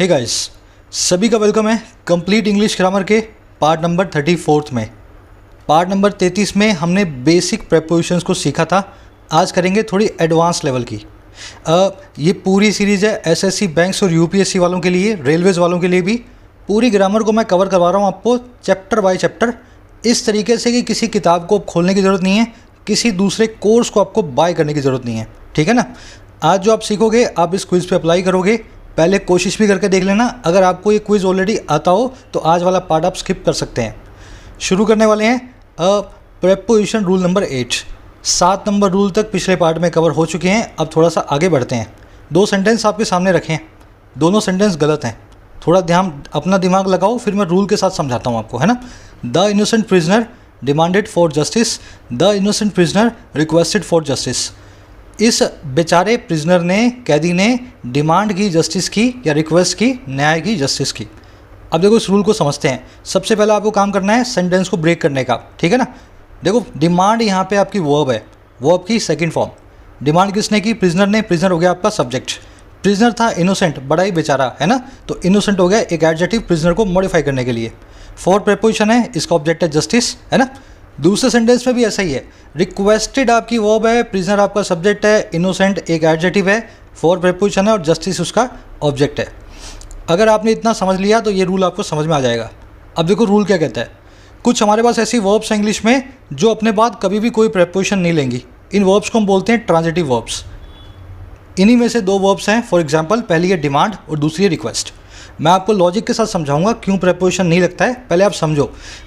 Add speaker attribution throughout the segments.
Speaker 1: Hey guys, सभी का welcome है कंप्लीट इंग्लिश ग्रामर के पार्ट नंबर 34 में। पार्ट नंबर 33 में हमने बेसिक प्रेपोजिशंस को सीखा था। आज करेंगे थोड़ी एडवांस लेवल की। ये पूरी सीरीज़ है एसएससी बैंक्स और यूपीएससी वालों के लिए, रेलवेज़ वालों के लिए भी। पूरी ग्रामर को मैं कवर करवा रहा हूँ आपको चैप्टर बाय चैप्टर, इस तरीके से कि किसी किताब को खोलने की ज़रूरत नहीं है, किसी दूसरे कोर्स को आपको बाय करने की ज़रूरत नहीं है। ठीक है ना। आज जो आप सीखोगे आप इस क्विज़ पे अप्लाई करोगे। पहले कोशिश भी करके देख लेना, अगर आपको ये क्विज़ ऑलरेडी आता हो तो आज वाला पार्ट आप स्किप कर सकते हैं। शुरू करने वाले हैं preposition rule number 8। 7 number rule तक पिछले पार्ट में कवर हो चुके हैं। अब थोड़ा सा आगे बढ़ते हैं। 2 सेंटेंस आपके सामने रखें, दोनों सेंटेंस गलत हैं। थोड़ा ध्यान, अपना दिमाग लगाओ, फिर मैं रूल के साथ समझाता हूँ आपको, है ना। The innocent prisoner demanded for justice, the innocent prisoner requested for justice. इस बेचारे प्रिजनर ने, कैदी ने डिमांड की जस्टिस की या रिक्वेस्ट की, न्याय की, जस्टिस की। अब देखो इस रूल को समझते हैं। सबसे पहले आपको काम करना है सेंटेंस को ब्रेक करने का। ठीक है ना। देखो डिमांड यहाँ पे आपकी वर्ब है, वर्ब की सेकंड फॉर्म। डिमांड किसने की? प्रिजनर ने। प्रिजनर हो गया आपका सब्जेक्ट। प्रिजनर था इनोसेंट, बड़ा ही बेचारा, है ना। तो इनोसेंट हो गया एक एडजेक्टिव प्रिजनर को मॉडिफाई करने के लिए। फॉर प्रेपोजिशन है, इसका ऑब्जेक्ट है जस्टिस, है ना। दूसरे सेंटेंस में भी ऐसा ही है। रिक्वेस्टेड आपकी वर्ब है, प्रिजनर आपका सब्जेक्ट है, इनोसेंट एक एडजेक्टिव है, फॉर प्रेपोजिशन है और जस्टिस उसका ऑब्जेक्ट है। अगर आपने इतना समझ लिया तो ये रूल आपको समझ में आ जाएगा। अब देखो रूल क्या कहता है। कुछ हमारे पास ऐसी वर्ब्स हैं इंग्लिश में जो अपने बाद कभी भी कोई प्रेपोजिशन नहीं लेंगी। इन वर्ब्स को हम बोलते हैं ट्रांजिटिव वर्ब्स। इन्हीं में से 2 वर्ब्स हैं। फॉर एग्जाम्पल, पहली है डिमांड और दूसरी है रिक्वेस्ट। मैं आपको लॉजिक के साथ समझाऊंगा क्यों प्रेपोजिशन नहीं लगता है, पहले आप समझो।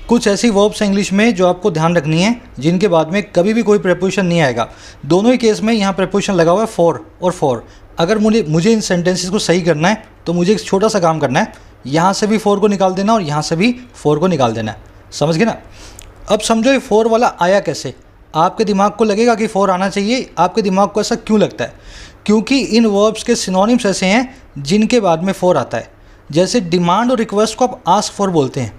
Speaker 1: कुछ ऐसी वर्ब्स हैं इंग्लिश में जो आपको ध्यान रखनी है, जिनके बाद में कभी भी कोई प्रेपोजिशन नहीं आएगा। दोनों ही केस में यहाँ प्रेपोजिशन लगा हुआ है फॉर और फॉर। अगर मुझे इन सेंटेंसेस को सही करना है तो मुझे एक छोटा सा काम करना है, यहाँ से भी फॉर को निकाल देना और यहाँ से भी फॉर को निकाल देना है। समझ गए ना। अब समझो ये फॉर वाला आया कैसे। आपके दिमाग को लगेगा कि फॉर आना चाहिए। आपके दिमाग को ऐसा क्यों लगता है? क्योंकि इन वर्ब्स के सिनोनिम्स ऐसे हैं जिनके बाद में फॉर आता है। जैसे डिमांड और रिक्वेस्ट को आप आस्क फॉर बोलते हैं।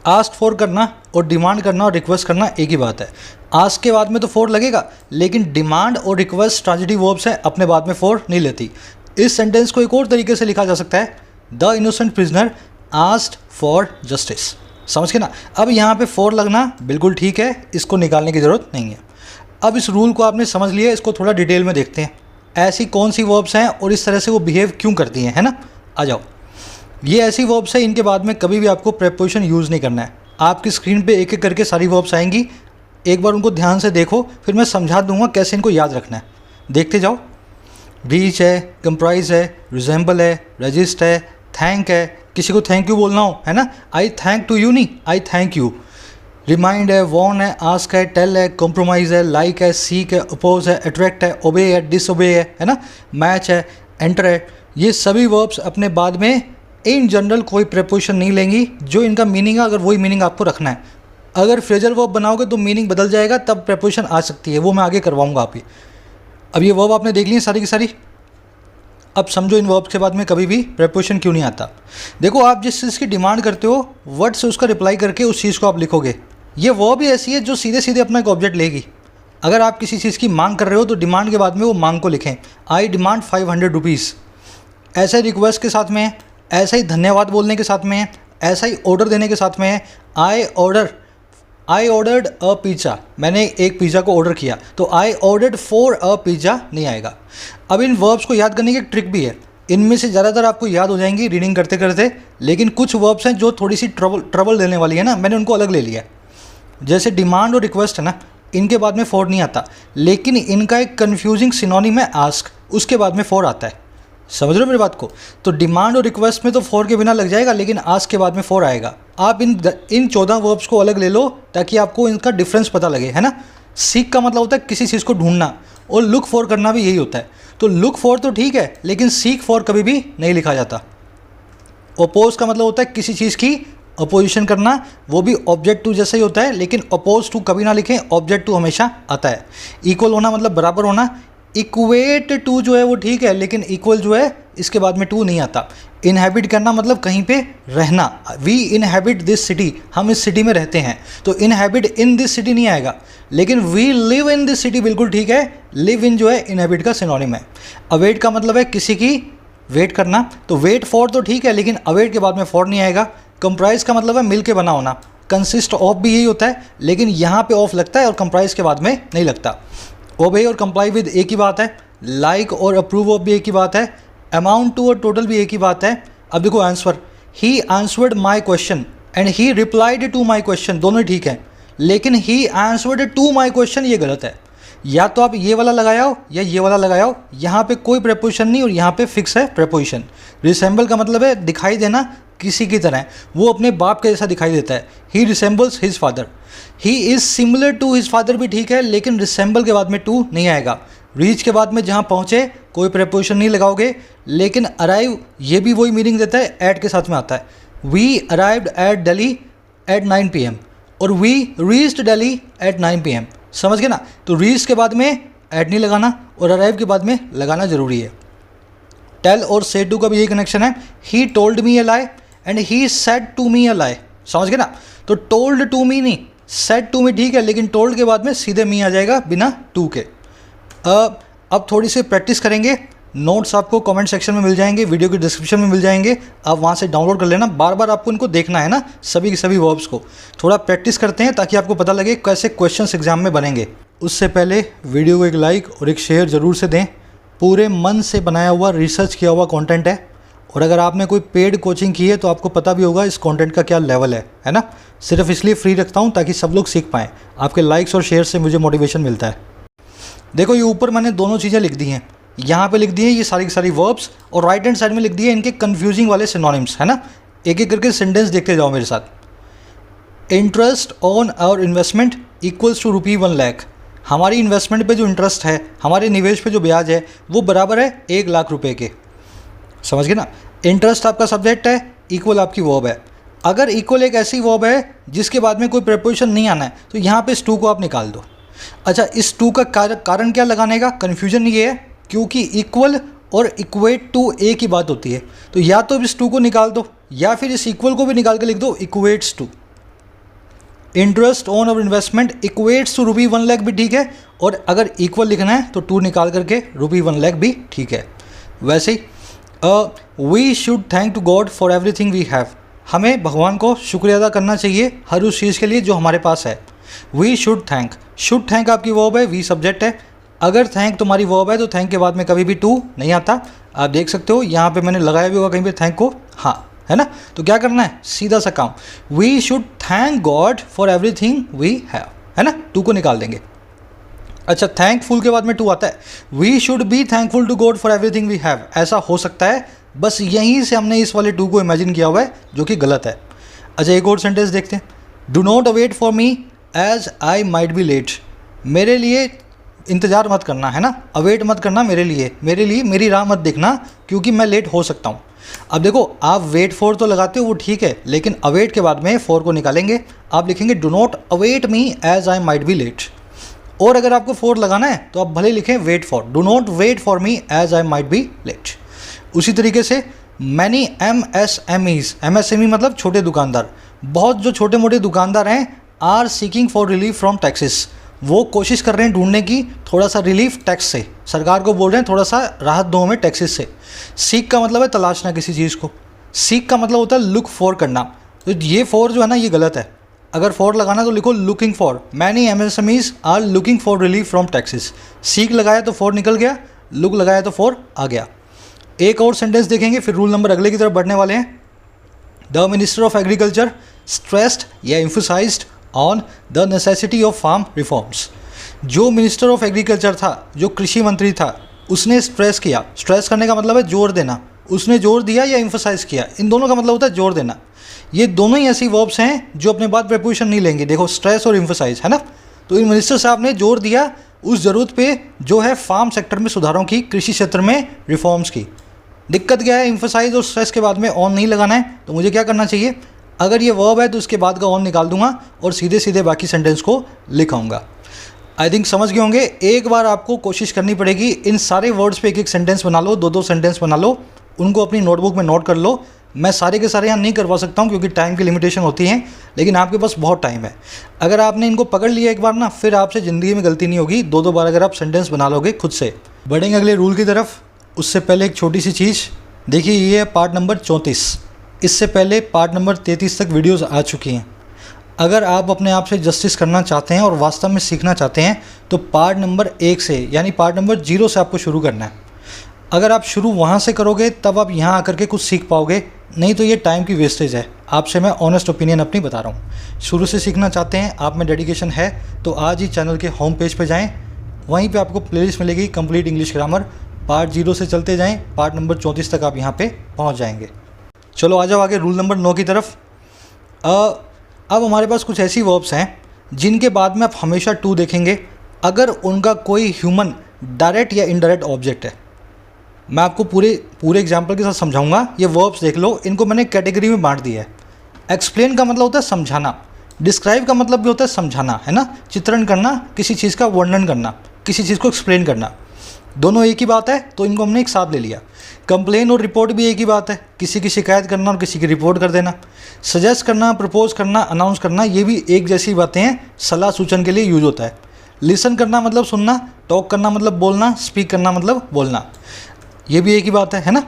Speaker 1: आस्क फॉर करना और डिमांड करना और रिक्वेस्ट करना एक ही बात है। आस्क के बाद में तो फॉर लगेगा, लेकिन डिमांड और रिक्वेस्ट ट्रांजिटिव वर्ब्स हैं, अपने बाद में फॉर नहीं लेती। इस सेंटेंस को एक और तरीके से लिखा जा सकता है, the innocent prisoner asked for justice. समझ के ना। अब यहाँ पे फॉर लगना बिल्कुल ठीक है, इसको निकालने की ज़रूरत नहीं है। अब इस रूल को आपने समझ लिया, इसको थोड़ा डिटेल में देखते हैं। ऐसी कौन सी वर्ब्स हैं और इस तरह से वो बिहेव क्यों करती हैं, है ना। आ जाओ। ये ऐसी वर्ब्स हैं, इनके बाद में कभी भी आपको प्रेपोजिशन यूज़ नहीं करना है। आपकी स्क्रीन पे एक एक करके सारी वर्ब्स आएंगी, एक बार उनको ध्यान से देखो, फिर मैं समझा दूंगा कैसे इनको याद रखना है। देखते जाओ। रीच है, कंप्राइज है, रिजेंबल है, रजिस्ट है, थैंक है, किसी को थैंक यू बोलना हो, है ना, आई थैंक टू यू नहीं, आई थैंक यू। रिमाइंड है, वॉर्न है, आस्क है, टेल है, कॉम्प्रोमाइज़ है, लाइक है, सीक है, अपोज है, अट्रैक्ट है, ओबे है, डिसओबे है ना, मैच है, एंटर है। ये सभी वर्ब्स अपने बाद में इन जनरल कोई प्रेपोजिशन नहीं लेंगी। जो इनका मीनिंग है, अगर वही मीनिंग आपको रखना है। अगर फ्रेजल वर्ब बनाओगे तो मीनिंग बदल जाएगा, तब प्रेपोजिशन आ सकती है, वो मैं आगे करवाऊंगा आप ही। अब ये वर्ब आपने देख ली सारी की सारी। अब समझो इन वर्ब्स के बाद में कभी भी प्रेपोजिशन क्यों नहीं आता। देखो, आप जिस चीज़ की डिमांड करते हो, वर्ड से उसका रिप्लाई करके उस चीज़ को आप लिखोगे। ये वर्ब भी ऐसी है जो सीधे सीधे अपना एक ऑब्जेक्ट लेगी। अगर आप किसी चीज़ की मांग कर रहे हो तो डिमांड के बाद में वो मांग को लिखें, आई डिमांड 500 रुपीज़। ऐसा ही रिक्वेस्ट के साथ में है, ऐसा ही धन्यवाद बोलने के साथ में है, ऐसा ही ऑर्डर देने के साथ में है, आई ऑर्डर्ड अ पिज़्ज़ा। मैंने एक पिज़्ज़ा को ऑर्डर किया, तो I ordered for a pizza नहीं आएगा। अब इन वर्ब्स को याद करने की एक ट्रिक भी है। इनमें से ज़्यादातर आपको याद हो जाएंगी रीडिंग करते करते, लेकिन कुछ वर्ब्स हैं जो थोड़ी सी ट्रबल देने वाली है ना, मैंने उनको अलग ले लिया है। जैसे डिमांड और रिक्वेस्ट है ना, इनके बाद में फॉर नहीं आता, लेकिन इनका एक कन्फ्यूजिंग सिनोनिम है आस्क, उसके बाद में फॉर आता है। समझ रहे हो मेरी बात को। तो डिमांड और रिक्वेस्ट में तो फॉर के बिना लग जाएगा, लेकिन आस्क के बाद में फॉर आएगा। आप इन 14 वर्ब्स को अलग ले लो ताकि आपको इनका डिफरेंस पता लगे, है ना। सीक का मतलब होता है किसी चीज़ को ढूंढना, और लुक फॉर करना भी यही होता है। तो लुक फॉर तो ठीक है, लेकिन सीक फॉर कभी भी नहीं लिखा जाता। ओपोज का मतलब होता है किसी चीज़ की अपोजिशन करना, वो भी ऑब्जेक्ट टू जैसा ही होता है, लेकिन अपोज टू कभी ना लिखें, ऑब्जेक्ट टू हमेशा आता है। इक्वल होना मतलब बराबर होना। इक्वेट टू जो है वो ठीक है, लेकिन इक्वल जो है इसके बाद में टू नहीं आता। इनहेबिट करना मतलब कहीं पे रहना, वी इनहेबिट दिस सिटी, हम इस सिटी में रहते हैं, तो इनहेबिट इन दिस सिटी नहीं आएगा, लेकिन we live in this city बिल्कुल ठीक है। लिव इन जो है इनहेबिट का सिनोनिम है। अवेट का मतलब है किसी की वेट करना, तो वेट फॉर तो ठीक है, लेकिन अवेट के बाद में फॉर नहीं आएगा। कंप्राइज का मतलब है मिल के बना होना, कंसिस्ट ऑफ भी यही होता है, लेकिन यहाँ पे ऑफ लगता है और कंप्राइज के बाद में नहीं लगता। ओबे और कंप्लाई विद एक ही बात है, लाइक और अप्रूव ऑफ भी एक ही बात है, अमाउंट टू और टोटल भी एक ही बात है। अब देखो answer, he answered my question and he replied to my question, दोनों ठीक है, लेकिन he answered to my question ये गलत है। या तो आप ये वाला लगाया हो या ये वाला लगाया हो, यहाँ पे कोई प्रेपोजिशन नहीं और यहाँ पे फिक्स है प्रेपोजिशन। रिसेंबल का मतलब है दिखाई देना किसी की तरह, वो अपने बाप के जैसा दिखाई देता है। He resembles his father, he is similar to his father भी ठीक है, लेकिन रिसेंबल के बाद में टू नहीं आएगा। रीच के बाद में जहाँ पहुँचे कोई प्रेपोजिशन नहीं लगाओगे, लेकिन अराइव ये भी वही मीनिंग देता है, एट के साथ में आता है। We arrived at Delhi at 9 PM और we reached Delhi at 9 PM, समझ गए ना। तो रीच के बाद में एट नहीं लगाना और अराइव के बाद में लगाना ज़रूरी है। टेल और से टू का भी यही कनेक्शन है, he told me a lie and he said to me a lie, समझ गए ना। तो टोल्ड टू मी नहीं, सेड टू मी ठीक है, लेकिन टोल्ड के बाद में सीधे मी आ जाएगा बिना टू के। अब थोड़ी सी प्रैक्टिस करेंगे, नोट्स आपको कमेंट सेक्शन में मिल जाएंगे, वीडियो के डिस्क्रिप्शन में मिल जाएंगे, आप वहाँ से डाउनलोड कर लेना। बार बार आपको इनको देखना है ना, सभी के सभी वर्ब्स को थोड़ा प्रैक्टिस करते हैं ताकि आपको पता लगे कैसे क्वेश्चंस एग्जाम में बनेंगे। उससे पहले वीडियो को एक लाइक और एक शेयर ज़रूर से दें। पूरे मन से बनाया हुआ, रिसर्च किया हुआ कंटेंट है, और अगर आपने कोई पेड कोचिंग की है तो आपको पता भी होगा इस कंटेंट का क्या लेवल है ना। सिर्फ इसलिए फ्री रखता हूँ ताकि सब लोग सीख पाएँ। आपके लाइक्स और शेयर से मुझे मोटिवेशन मिलता है। देखो ये ऊपर मैंने दोनों चीज़ें लिख दी हैं, यहाँ पे लिख दी है ये सारी की सारी वर्ब्स, और राइट हैंड साइड में लिख दिए इनके कन्फ्यूजिंग वाले सिनोनिम्स, है ना। एक एक करके सेंटेंस देखते जाओ मेरे साथ। Interest on our investment equals to ₹1 lakh, हमारी इन्वेस्टमेंट पे जो इंटरेस्ट है, हमारे निवेश पे जो ब्याज है, वो बराबर है 1 लाख रुपए के, समझ गए ना। इंटरेस्ट आपका सब्जेक्ट है, इक्वल आपकी वर्ब है। अगर इक्वल एक ऐसी वर्ब है जिसके बाद में कोई प्रेपोजिशन नहीं आना है, तो यहाँ पे इस टू को आप निकाल दो। अच्छा, इस टू का कारण क्या लगाने का, कन्फ्यूजन ये है क्योंकि इक्वल और इक्वेट टू एक ही बात होती है। तो या तो इस टू को निकाल दो या फिर इस इक्वल को भी निकाल के लिख दो इक्वेट्स टू। इंटरेस्ट ऑन और इन्वेस्टमेंट इक्वेट्स टू ₹1 लाख भी ठीक है, और अगर इक्वल लिखना है तो टू निकाल करके ₹1 लाख भी ठीक है। वैसे ही we should thank to God for everything we have, हमें भगवान को शुक्रिया अदा करना चाहिए हर उस चीज़ के लिए जो हमारे पास है। वी शुड थैंक आपकी वर्ब है, वी सब्जेक्ट है। अगर थैंक तुम्हारी वर्ब है तो थैंक के बाद में कभी भी टू नहीं आता। आप देख सकते हो यहाँ पे मैंने लगाया भी होगा कहीं पे थैंक को, हाँ, है ना। तो क्या करना है, सीधा सा काम, we should thank God for everything we have, है ना। टू को निकाल देंगे। अच्छा, थैंकफुल के बाद में टू आता है, we should be thankful to God for everything we have, ऐसा हो सकता है, बस यहीं से हमने इस वाले टू को इमेजिन किया हुआ है जो कि गलत है। अच्छा, एक और सेंटेंस देखते हैं। Do not await for me as I might be late, मेरे लिए इंतज़ार मत करना, है ना। अवेट मत करना मेरे लिए मेरी राह मत देखना क्योंकि मैं लेट हो सकता हूँ। अब देखो, आप वेट फॉर तो लगाते हो वो ठीक है, लेकिन अवेट के बाद में फॉर को निकालेंगे। आप लिखेंगे do not await me as I might be late, और अगर आपको फॉर लगाना है तो आप भले लिखें wait for, do not wait for me as I might be late. उसी तरीके से मैनी MSME मतलब छोटे दुकानदार, बहुत जो छोटे मोटे दुकानदार हैं, are seeking for relief from taxes, वो कोशिश कर रहे हैं ढूंढने की थोड़ा सा रिलीफ टैक्स से, सरकार को बोल रहे हैं थोड़ा सा राहत दो हमें टैक्सेस से। सीक का मतलब है तलाशना किसी चीज़ को, सीक का मतलब होता है लुक फॉर करना। तो ये फॉर जो है ना ये गलत है, अगर फॉर लगाना तो लिखो looking for. Many MSMEs are looking for relief from taxes. Seek लगाया तो फॉर निकल गया, लुक लगाया तो फॉर आ गया। एक और सेंटेंस देखेंगे फिर रूल नंबर अगले की तरफ बढ़ने वाले हैं। The minister of agriculture stressed या emphasised on the necessity of farm reforms, जो मिनिस्टर ऑफ एग्रीकल्चर था, जो कृषि मंत्री था, उसने स्ट्रेस किया। स्ट्रेस करने का मतलब है जोर देना, उसने जोर दिया या एम्फसाइज किया, इन दोनों का मतलब होता है जोर देना। ये दोनों ही ऐसी वर्ब्स हैं जो अपने बाद प्रेपोजिशन नहीं लेंगे, देखो स्ट्रेस और एम्फसाइज, है ना। तो इन मिनिस्टर साहब ने जोर दिया उस ज़रूरत पे जो है फार्म सेक्टर में सुधारों की, कृषि क्षेत्र में रिफॉर्म्स की। दिक्कत क्या है, एम्फसाइज और स्ट्रेस के बाद में ऑन नहीं लगाना है, तो मुझे क्या करना चाहिए, अगर ये वर्ब है तो उसके बाद का ऑन निकाल दूंगा और सीधे सीधे बाकी सेंटेंस को लिखाऊंगा। आई थिंक समझ गए होंगे। एक बार आपको कोशिश करनी पड़ेगी, इन सारे वर्ड्स पे एक एक सेंटेंस बना लो, दो सेंटेंस बना लो, उनको अपनी नोटबुक में नोट कर लो। मैं सारे के सारे यहाँ नहीं करवा सकता हूँ क्योंकि टाइम की लिमिटेशन होती है, लेकिन आपके पास बहुत टाइम है। अगर आपने इनको पकड़ लिया एक बार ना, फिर आपसे ज़िंदगी में गलती नहीं होगी। दो बार अगर आप सेंटेंस बना लोगे खुद से। बढ़ेंगे अगले रूल की तरफ, उससे पहले एक छोटी सी चीज़, देखिए ये है पार्ट नंबर 34। इससे पहले पार्ट नंबर 33 तक वीडियोस आ चुकी हैं। अगर आप अपने आप से जस्टिस करना चाहते हैं और वास्तव में सीखना चाहते हैं तो पार्ट नंबर 1 से यानी पार्ट नंबर 0 से आपको शुरू करना है। अगर आप शुरू वहाँ से करोगे तब आप यहाँ आकर के कुछ सीख पाओगे, नहीं तो ये टाइम की वेस्टेज है। आपसे मैं ऑनेस्ट ओपिनियन अपनी बता रहा हूँ। शुरू से सीखना चाहते हैं, आप में डेडिकेशन है तो आज ही चैनल के होम पेज पे जाएं, वहीं पे आपको प्लेलिस्ट मिलेगी कंप्लीट इंग्लिश ग्रामर। पार्ट 0 से चलते जाएं, पार्ट नंबर 34 तक आप यहाँ पे पहुँच जाएंगे। चलो आ जाओ आगे रूल नंबर 9 की तरफ। अब हमारे पास कुछ ऐसी वर्ब्स हैं जिनके बाद में आप हमेशा टू देखेंगे अगर उनका कोई ह्यूमन डायरेक्ट या इनडायरेक्ट ऑब्जेक्ट है। मैं आपको पूरे एग्जाम्पल के साथ समझाऊंगा। ये वर्ब्स देख लो, इनको मैंने कैटेगरी में बांट दिया है। एक्सप्लेन का मतलब होता है समझाना, डिस्क्राइब का मतलब भी होता है समझाना, है ना, चित्रण करना, किसी चीज़ का वर्णन करना, किसी चीज़ को एक्सप्लेन करना। दोनों एक ही बात है तो इनको हमने एक साथ ले लिया। कंप्लेन और रिपोर्ट भी एक ही बात है, किसी की शिकायत करना और किसी की रिपोर्ट कर देना। सजेस्ट करना, प्रपोज करना, अनाउंस करना, ये भी एक जैसी बातें हैं, सलाह सूचन के लिए यूज होता है। लिसन करना मतलब सुनना, टॉक करना मतलब बोलना, स्पीक करना मतलब बोलना, ये भी एक ही बात है ना।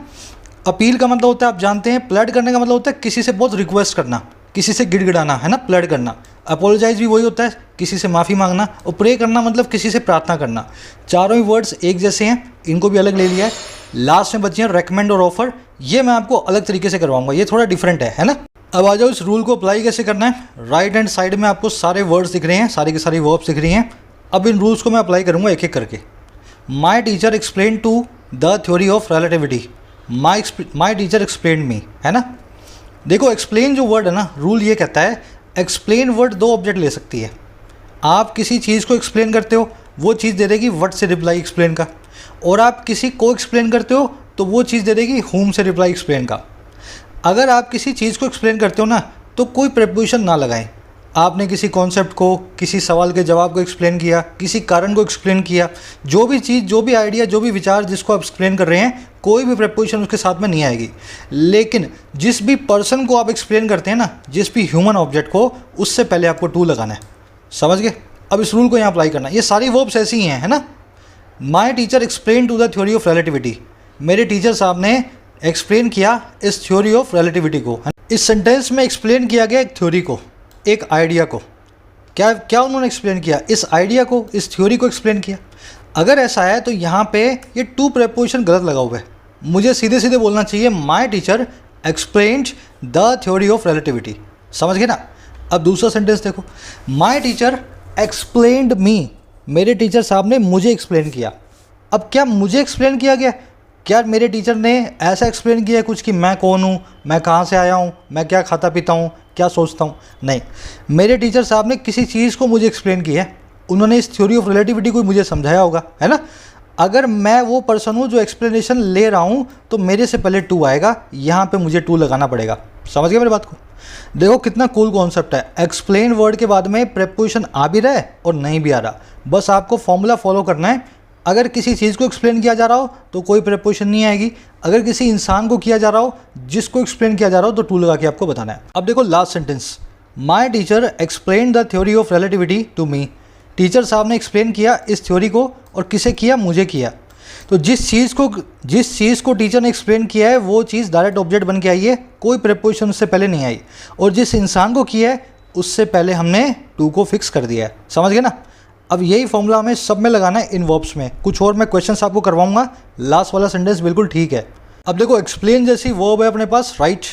Speaker 1: अपील का मतलब होता है आप जानते हैं। प्लेड करने का मतलब होता है किसी से बहुत रिक्वेस्ट करना, किसी से गिड़गिड़ाना, है ना, प्लेड करना। अपोलोजाइज भी वही होता है, किसी से माफ़ी मांगना। और प्रे करना मतलब किसी से प्रार्थना करना। चारों ही वर्ड्स एक जैसे हैं, इनको भी अलग ले लिया है। लास्ट में बचे हैं रेकमेंड और ऑफर। ये मैं आपको अलग तरीके से करवाऊंगा, ये थोड़ा डिफरेंट है ना। अब आ जाओ इस रूल को अप्लाई कैसे करना है। राइट हैंड साइड में आपको सारे वर्ड्स दिख रहे हैं, सारी की सारी वर्ब्स दिख रही हैं। अब इन रूल्स को मैं अप्लाई करूँगा एक एक करके। My teacher explain to the theory of relativity. My teacher explain me, है ना। देखो एक्सप्लेन जो वर्ड है ना, रूल ये कहता है एक्सप्लेन वर्ड दो ऑब्जेक्ट ले सकती है। आप किसी चीज़ को एक्सप्लेन करते हो, वो चीज़ दे देगी व्हाट से रिप्लाई एक्सप्लेन का। और आप किसी को एक्सप्लेन करते हो तो वो चीज़ दे देगी whom से रिप्लाई एक्सप्लेन का। अगर आप किसी चीज़ को एक्सप्लेन करते हो ना तो कोई प्रीपोजिशन ना लगाएं। आपने किसी कॉन्सेप्ट को, किसी सवाल के जवाब को एक्सप्लेन किया, किसी कारण को एक्सप्लेन किया, जो भी चीज़, जो भी आइडिया, जो भी विचार जिसको आप एक्सप्लेन कर रहे हैं, कोई भी प्रीपोजिशन उसके साथ में नहीं आएगी। लेकिन जिस भी पर्सन को आप एक्सप्लेन करते हैं ना, जिस भी ह्यूमन ऑब्जेक्ट को, उससे पहले आपको टू लगाना है। समझ गए। अब इस रूल को यहाँ अप्लाई करना। ये सारी वर्ब्स ऐसी ही हैं, है ना। My teacher explain to the theory of relativity. मेरे टीचर साहब ने एक्सप्लेन किया इस थ्योरी ऑफ रिलेटिविटी को। इस सेंटेंस में एक्सप्लेन किया गया एक थ्योरी को, एक आइडिया को। क्या उन्होंने एक्सप्लेन किया? इस आइडिया को, इस थ्योरी को एक्सप्लेन किया। अगर ऐसा है तो यहाँ पे ये टू प्रीपोजिशन गलत लगा हुआ है। मुझे सीधे सीधे बोलना चाहिए my teacher explained the theory of relativity. समझ गए ना। अब दूसरा सेंटेंस देखो, माई टीचर एक्सप्लेन्ड मी। मेरे टीचर साहब ने मुझे एक्सप्लेन किया। अब क्या मुझे एक्सप्लेन किया गया? क्या मेरे टीचर ने ऐसा एक्सप्लेन किया कुछ कि मैं कौन हूँ, मैं कहाँ से आया हूँ, मैं क्या खाता पीता हूँ, क्या सोचता हूँ? नहीं, मेरे टीचर साहब ने किसी चीज़ को मुझे एक्सप्लेन किया है। उन्होंने इस थ्योरी ऑफ रिलेटिविटी को मुझे समझाया होगा, है ना। अगर मैं वो पर्सन हूँ जो एक्सप्लेनेशन ले रहा हूँ तो मेरे से पहले टू आएगा, यहाँ पे मुझे टू लगाना पड़ेगा। समझ गए मेरी बात को। देखो कितना कूल कॉन्सेप्ट है। एक्सप्लेन वर्ड के बाद में प्रीपोजिशन आ भी रहा है और नहीं भी आ रहा। बस आपको फॉर्मूला फॉलो करना है। अगर किसी चीज़ को एक्सप्लेन किया जा रहा हो तो कोई प्रीपोजिशन नहीं आएगी। अगर किसी इंसान को किया जा रहा हो, जिसको एक्सप्लेन किया जा रहा हो, तो टू लगा के आपको बताना है। अब देखो last sentence, my teacher explain the theory of relativity to me. Teacher साहब ने एक्सप्लेन किया इस थ्योरी को, और किसे किया? मुझे किया। तो जिस चीज़ को टीचर ने एक्सप्लेन किया है वो चीज़ डायरेक्ट ऑब्जेक्ट बन के आई है, कोई प्रीपोजिशन उससे पहले नहीं आई। और जिस इंसान को किया है उससे पहले हमने टू को फिक्स कर दिया है। समझ गए ना। अब यही फॉर्मूला हमें सब में लगाना है इन वर्ब्स में। कुछ और मैं क्वेश्चंस आपको करवाऊंगा। लास्ट वाला सेंटेंस बिल्कुल ठीक है। अब देखो एक्सप्लेन जैसी वर्ब है अपने पास राइट,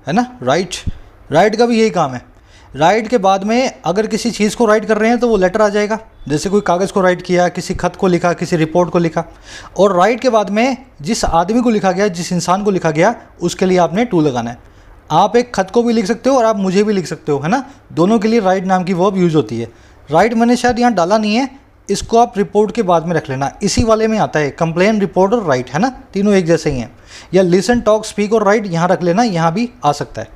Speaker 1: है ना। राइट का भी यही काम है। राइट के बाद में अगर किसी चीज़ को राइट कर रहे हैं तो वो लेटर आ जाएगा। जैसे कोई कागज़ को राइट किया, किसी खत को लिखा, किसी रिपोर्ट को लिखा। और राइट के बाद में जिस आदमी को लिखा गया, जिस इंसान को लिखा गया, उसके लिए आपने टू लगाना है। आप एक खत को भी लिख सकते हो और आप मुझे भी लिख सकते हो, है ना। दोनों के लिए राइट नाम की वर्ब यूज़ होती है। राइट मैंने शायद यहाँ डाला नहीं है, इसको आप रिपोर्ट के बाद में रख लेना। इसी वाले में आता है कंप्लेन, रिपोर्ट और राइट, है ना। तीनों एक जैसे ही हैं। या लिसन, टॉक, स्पीक और राइट यहाँ रख लेना, यहाँ भी आ सकता है।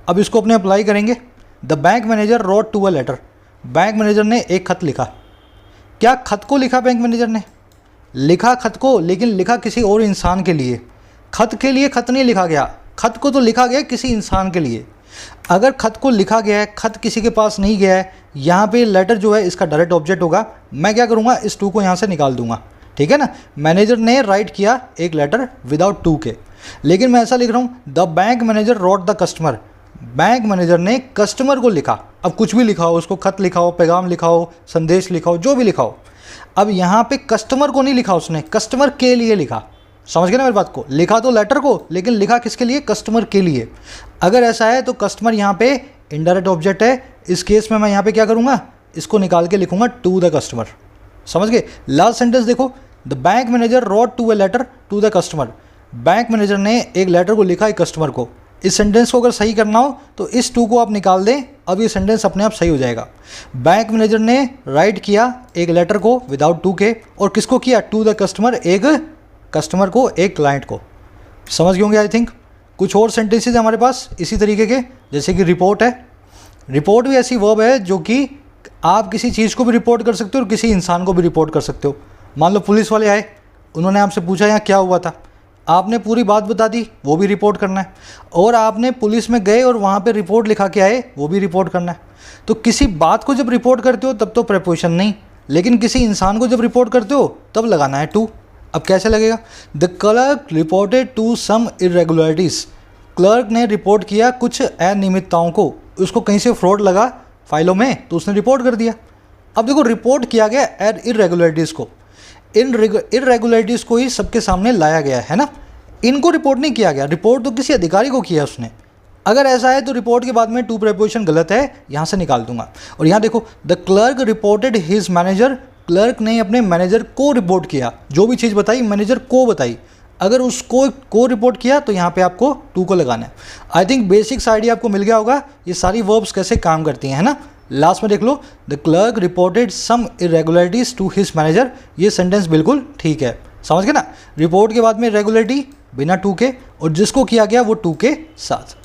Speaker 1: अब इसको अपने अप्लाई करेंगे। The bank manager wrote to a letter. Bank manager ने एक खत लिखा। क्या खत को लिखा बैंक मैनेजर ने? लिखा खत को, लेकिन लिखा किसी और इंसान के लिए। खत के लिए खत नहीं लिखा गया, खत को तो लिखा गया किसी इंसान के लिए। अगर खत को लिखा गया है, खत किसी के पास नहीं गया है, यहाँ पे लेटर जो है इसका डायरेक्ट ऑब्जेक्ट होगा। मैं क्या करूँगा, इस टू को यहाँ से निकाल दूंगा। ठीक है ना। मैनेजर ने राइट किया एक लेटर विदाउट टू के। लेकिन मैं ऐसा लिख रहा हूँ, the bank manager wrote the customer, bank manager ने कस्टमर को लिखा। अब कुछ भी लिखा हो, उसको खत लिखा हो, पैगाम लिखा हो, संदेश लिखा हो, जो भी लिखा हो। अब यहाँ पे कस्टमर को नहीं लिखा उसने, कस्टमर के लिए लिखा। समझ गए ना मेरी बात को? लिखा तो लेटर को, लेकिन लिखा किसके लिए? कस्टमर के लिए। अगर ऐसा है तो कस्टमर यहाँ पे इनडायरेक्ट ऑब्जेक्ट है। इस केस में मैं यहाँ पे क्या करूँगा, इसको निकाल के लिखूंगा टू द कस्टमर। समझ गए? लास्ट सेंटेंस देखो, the bank manager wrote to a letter to the customer, bank manager ने एक लेटर को लिखा एक कस्टमर को। इस सेंटेंस को अगर सही करना हो तो इस टू को आप निकाल दें, अब ये सेंटेंस अपने आप सही हो जाएगा। बैंक मैनेजर ने राइट किया एक लेटर को विदाउट टू के, और किसको किया? टू द कस्टमर, एक कस्टमर को, एक क्लाइंट को। समझ गए होंगे आई थिंक। कुछ और सेंटेंसेज हमारे पास इसी तरीके के, जैसे कि रिपोर्ट है। रिपोर्ट भी ऐसी वर्ब है जो कि आप किसी चीज़ को भी रिपोर्ट कर सकते हो और किसी इंसान को भी रिपोर्ट कर सकते हो। मान लो पुलिस वाले आए, उन्होंने आपसे पूछा यहाँ क्या हुआ था, आपने पूरी बात बता दी, वो भी रिपोर्ट करना है। और आपने पुलिस में गए और वहाँ पे रिपोर्ट लिखा के आए, वो भी रिपोर्ट करना है। तो किसी बात को जब रिपोर्ट करते हो तब तो प्रेपोजिशन नहीं, लेकिन किसी इंसान को जब रिपोर्ट करते हो तब लगाना है टू। अब कैसे लगेगा? The clerk reported to some irregularities, clerk ने रिपोर्ट किया कुछ अनियमितताओं को, उसको कहीं से फ्रॉड लगा फाइलों में तो उसने रिपोर्ट कर दिया। अब देखो, रिपोर्ट किया गया इरेगुलरिटीज़ को, इन इरेगुलरिटीज़ को ही सबके सामने लाया गया है ना, इनको रिपोर्ट नहीं किया गया। रिपोर्ट तो किसी अधिकारी को किया उसने। अगर ऐसा है तो रिपोर्ट के बाद में टू प्रेपोजिशन गलत है, यहाँ से निकाल दूंगा। और यहाँ देखो, the clerk reported his manager, clerk ने अपने मैनेजर को रिपोर्ट किया, जो भी चीज़ बताई मैनेजर को बताई। अगर उसको को रिपोर्ट किया तो यहाँ पे आपको टू को लगाना है। आई थिंक बेसिक्स आइडिया आपको मिल गया होगा ये सारी वर्ब्स कैसे काम करती हैं, है ना। लास्ट में देख लो, the clerk reported some irregularities to his manager, ये सेंटेंस बिल्कुल ठीक है। समझ गए ना? रिपोर्ट के बाद में रेगुलरिटी बिना टू के, और जिसको किया गया वो टू के साथ।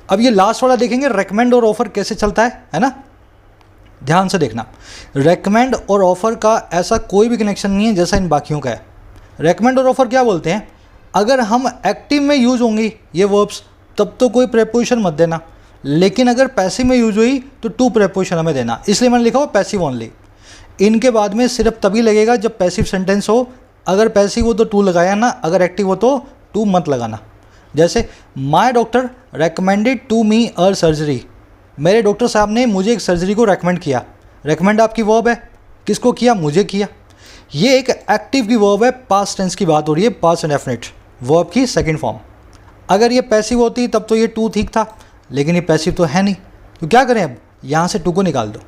Speaker 1: अब ये लास्ट वाला देखेंगे, रेकमेंड और ऑफर कैसे चलता है ना। ध्यान से देखना, रेकमेंड और ऑफर का ऐसा कोई भी कनेक्शन नहीं है जैसा इन बाकियों का है। रेकमेंड और ऑफर क्या बोलते हैं, अगर हम एक्टिव में यूज होंगी ये वर्ब्स तब तो कोई प्रेपोजिशन मत देना, लेकिन अगर पैसिव में यूज हुई तो टू प्रेपोजिशन हमें देना। इसलिए मैंने लिखा हो पैसिव ओनली। इनके बाद में सिर्फ तभी लगेगा जब पैसिव सेंटेंस हो। अगर पैसिव हो तो टू लगाया ना, अगर एक्टिव हो तो टू मत लगाना। जैसे my doctor recommended to me a surgery, मेरे डॉक्टर साहब ने मुझे एक सर्जरी को रेकमेंड किया। रेकमेंड आपकी वर्ब है, किसको किया? मुझे किया। ये एक एक्टिव की वर्ब है, पास्ट टेंस की बात हो रही है, पास्ट इंडेफिनिट वर्ब की सेकंड फॉर्म। अगर ये पैसिव होती तब तो ये टू ठीक था, लेकिन ये पैसिव तो है नहीं, तो क्या करें? अब यहाँ से टू को निकाल दो।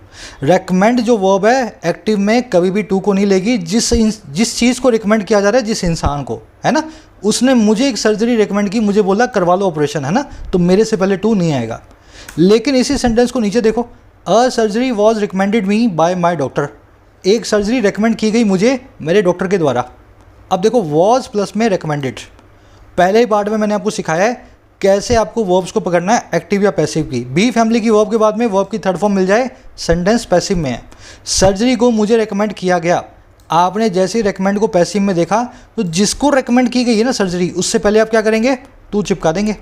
Speaker 1: रेकमेंड जो वर्ब है एक्टिव में कभी भी टू को नहीं लेगी। जिस चीज़ को रिकमेंड किया जा रहा है, जिस इंसान को, है ना, उसने मुझे एक सर्जरी रिकमेंड की, मुझे बोला करवा लो ऑपरेशन, है ना, तो मेरे से पहले टू नहीं आएगा। लेकिन इसी सेंटेंस को नीचे देखो, अ surgery was recommended me by my doctor, एक सर्जरी रिकमेंड की गई मुझे मेरे डॉक्टर के द्वारा। अब देखो, वॉज प्लस में रिकमेंडेड, पहले ही पार्ट में मैंने आपको सिखाया है कैसे आपको वर्ब्स को पकड़ना है, एक्टिव या पैसिव की। बी फैमिली की वर्ब के बाद में वर्ब की थर्ड फॉर्म मिल जाए, सेंटेंस पैसिव में है। सर्जरी को मुझे रेकमेंड किया गया, आपने जैसे ही रेकमेंड को पैसिव में देखा तो जिसको रेकमेंड की गई है ना सर्जरी, उससे पहले आप क्या करेंगे? टू चिपका देंगे।